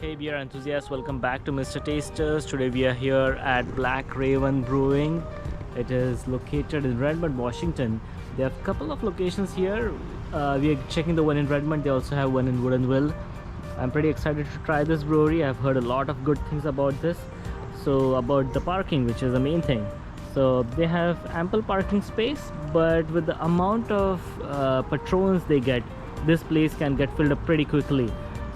Hey beer enthusiasts, welcome back to Mr. Tasters. Today we are here at Black Raven Brewing. It is located in Redmond, Washington. They have a couple of locations here. We are checking the one in Redmond. They also have one in Woodinville. I'm pretty excited to try this brewery. I've heard a lot of good things about this. So about the parking, which is the main thing. So they have ample parking space, but with the amount of patrons they get, this place can get filled up pretty quickly.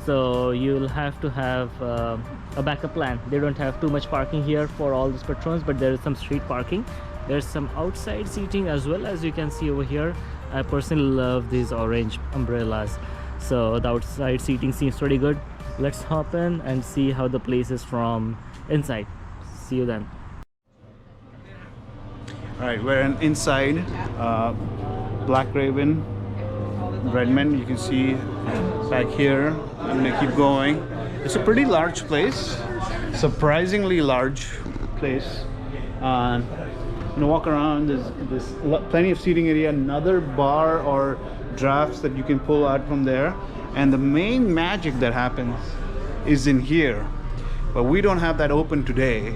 So you'll have to have a backup plan. They don't have too much parking here for all these patrons, but there is some street parking. There's some outside seating as well, as you can see over here. I personally love these orange umbrellas, so the outside seating seems pretty good. Let's hop in and see how the place is from inside. See you then. All right, we're inside Black Raven Redmond. You can see back here. I'm gonna keep going. It's a pretty large place, surprisingly large place. I'm gonna walk around. There's plenty of seating area, another bar or drafts that you can pull out from there. And the main magic that happens is in here, but we don't have that open today.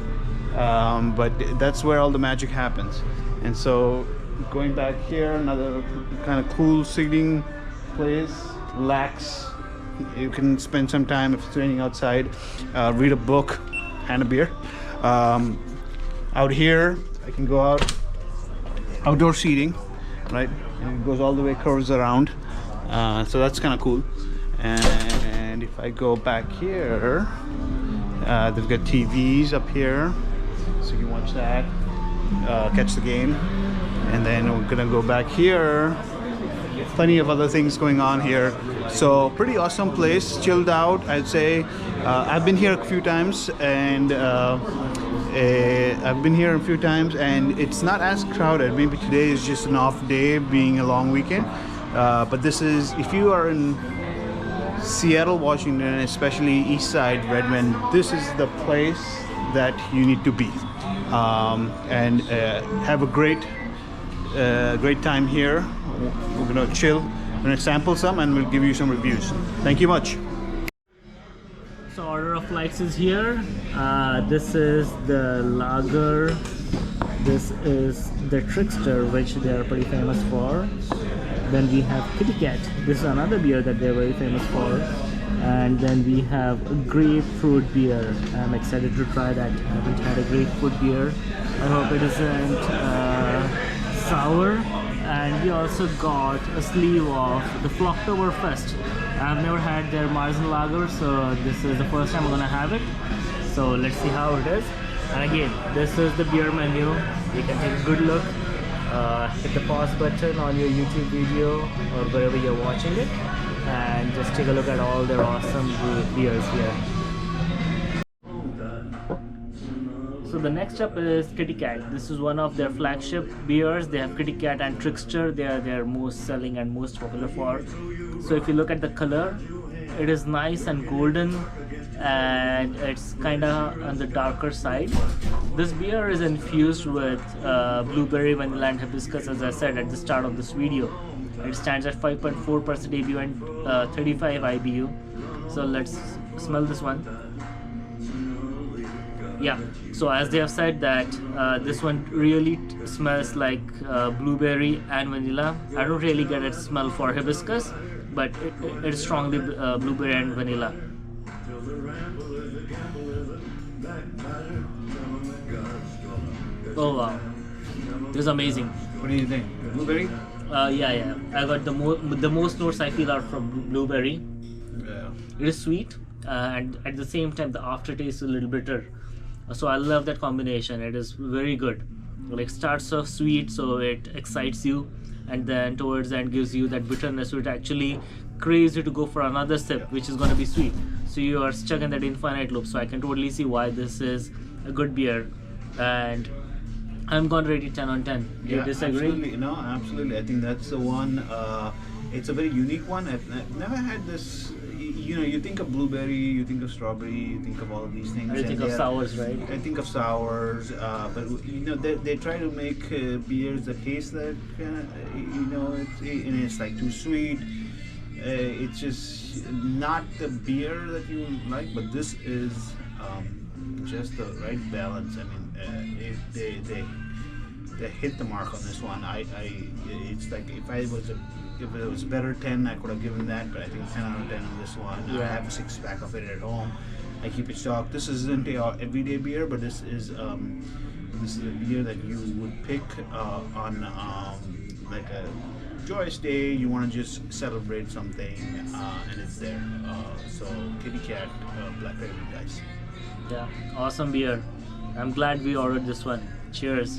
But that's where all the magic happens. And so going back here, another kind of cool seating place, relax. You can spend some time if it's raining outside, read a book and a beer. Out here I can go out, outdoor seating, right, and it goes all the way, curves around, so that's kind of cool. And if I go back here, they've got TVs up here, so you can watch that, catch the game. And then we're gonna go back here. Plenty of other things going on here. So pretty awesome place, chilled out, I'd say. I've been here a few times, and it's not as crowded. Maybe today is just an off day, being a long weekend. But this is, if you are in Seattle, Washington, especially East Side, Redmond, this is the place that you need to be, and have a great time here. We're gonna chill, we're gonna sample some, and we'll give you some reviews. Thank you much. So order of likes is here. This is the lager. This is the Trickster, which they are pretty famous for. Then we have Kitty Cat. This is another beer that they're very famous for. And then we have a grapefruit beer. I'm excited to try that. I haven't had a grapefruit beer. I hope it isn't sour. And we also got a sleeve of the Flocktoberfest. I've never had their Marzen lager, so this is the first time I'm gonna have it. So let's see how it is. And again, this is the beer menu. You can take a good look. Hit the pause button on your YouTube video or wherever you're watching it, and just take a look at all their awesome beers here. So the next up is Kitty Cat. This is one of their flagship beers. They have Kitty Cat and Trickster. They are their most selling and most popular for. So if you look at the color, it is nice and golden, and it's kind of on the darker side. This beer is infused with blueberry, vanilla and hibiscus, as I said at the start of this video. It stands at 5.4% ABU and 35 IBU. So let's smell this one. Yeah, so as they have said that this one really smells like blueberry and vanilla. I don't really get a smell for hibiscus, but it is strongly blueberry and vanilla. Oh wow, this is amazing. What do you think? Blueberry? Yeah. I got the most notes I feel are from blueberry. Yeah. It is sweet, and at the same time the aftertaste is a little bitter. So I love that combination. It is very good. Like, starts off sweet, so it excites you, and then towards the end gives you that bitterness, so it actually craves you to go for another sip, which is going to be sweet. So you are stuck in that infinite loop. So I can totally see why this is a good beer, and I'm going to rate it 10 on 10. Do you disagree? Absolutely. No, absolutely. I think that's the one. It's a very unique one. I've never had this. You know, you think of blueberry, you think of strawberry, you think of all of these things. I think of sours, right? I think of sours, but you know, they try to make beers that taste that, you know, it's like too sweet. it's just not the beer that you like, but this is just the right balance. I mean, they hit the mark on this one. It's like if it was better 10, I could have given that, but I think 10 out of 10 on this one. I have a 6-pack of it at home. I keep it stocked. This isn't a everyday beer, but this is a beer that you would pick on like a joyous day. You want to just celebrate something, and it's there. So Kitty Cat Black Raven, guys. Yeah, awesome beer. I'm glad we ordered this one. Cheers.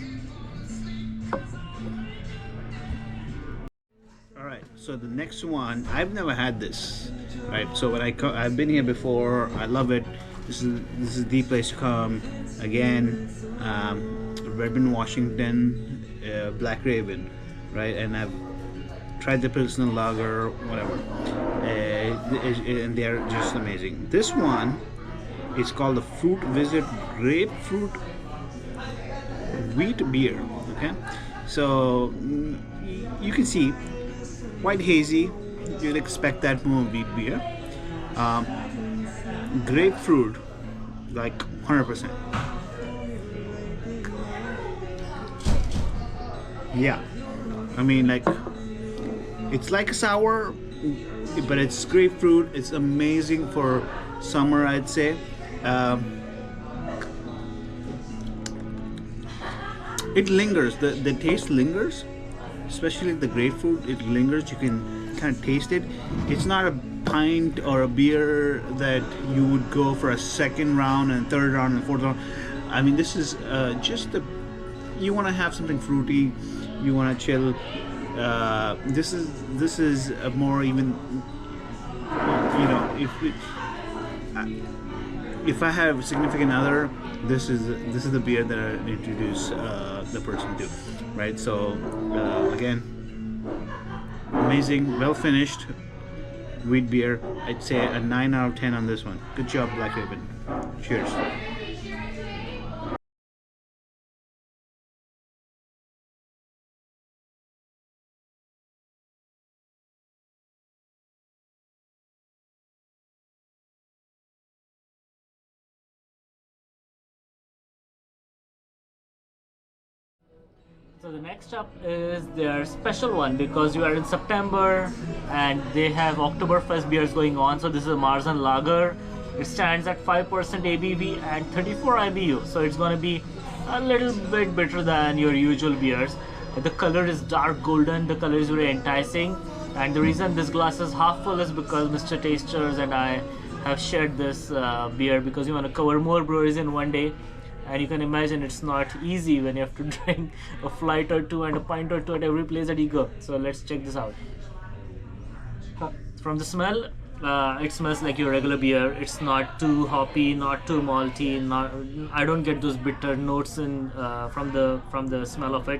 All right, so the next one, I've never had this. Right, so when I've been here before. I love it. This is the place to come. Again, Redmond, Washington, Black Raven, right? And I've tried the Pilsner Lager, whatever, and they're just amazing. This one is called the Fruit Visit Grapefruit Wheat Beer. Okay, so you can see quite hazy. You'd expect that from a wheat beer. Grapefruit, like 100%. Yeah, I mean, like, it's like a sour, but it's grapefruit. It's amazing for summer, I'd say. It lingers. The taste lingers, especially the grapefruit. It lingers. You can kind of taste it. It's not a pint or a beer that you would go for a second round and third round and fourth round. I mean, this is you want to have something fruity. You want to chill. This is a more even, you know, if I have a significant other, this is the beer that I introduce the person to, right? So again, amazing, well finished wheat beer. I'd say a 9 out of 10 on this one. Good job, Black Raven. Cheers. So the next up is their special one, because you are in September and they have Oktoberfest beers going on. So this is a Marzen Lager. It stands at 5% ABV and 34 IBU. So it's going to be a little bit better than your usual beers. The color is dark golden. The color is very enticing. And the reason this glass is half full is because Mr. Tasters and I have shared this beer, because you want to cover more breweries in one day. And you can imagine it's not easy when you have to drink a flight or two and a pint or two at every place that you go. So let's check this out. From the smell, it smells like your regular beer. It's not too hoppy, not too malty. I don't get those bitter notes in from the smell of it.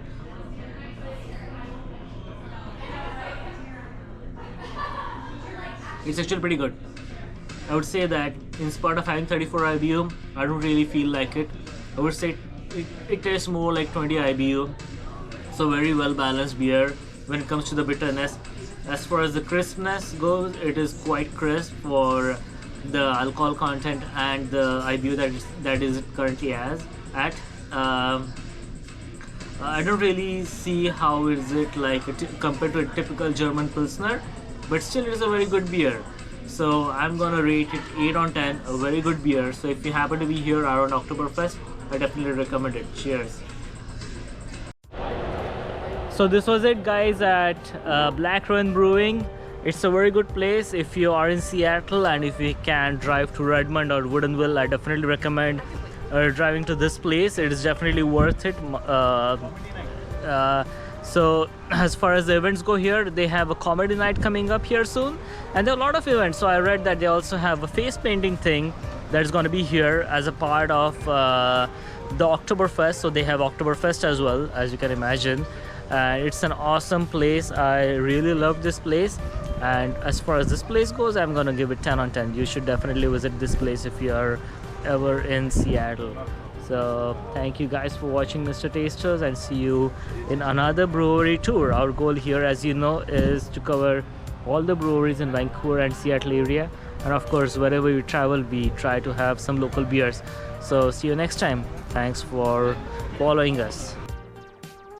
It's actually pretty good. I would say that in spite of having 34 IBU, I don't really feel like it. I would say it tastes more like 20 IBU. So very well balanced beer when it comes to the bitterness. As far as the crispness goes, it is quite crisp for the alcohol content and the IBU that is currently at. I don't really see how is it like compared to a typical German Pilsner, but still it is a very good beer. So I'm gonna rate it 8 on 10, a very good beer. So if you happen to be here around Oktoberfest, I definitely recommend it. Cheers. So this was it, guys, at Black Raven Brewing. It's a very good place if you are in Seattle, and if you can drive to Redmond or Woodinville, I definitely recommend driving to this place. It is definitely worth it. So as far as the events go here, they have a comedy night coming up here soon, and there are a lot of events. So I read that they also have a face painting thing that's going to be here as a part of the Oktoberfest. So they have Oktoberfest as well, as you can imagine. It's an awesome place. I really love this place, and as far as this place goes, I'm gonna give it 10 on 10. You should definitely visit this place if you are ever in Seattle. So thank you guys for watching Mr. Tasters, and see you in another brewery tour. Our goal here, as you know, is to cover all the breweries in Vancouver and Seattle area, and of course wherever we travel we try to have some local beers. So see you next time. Thanks for following us.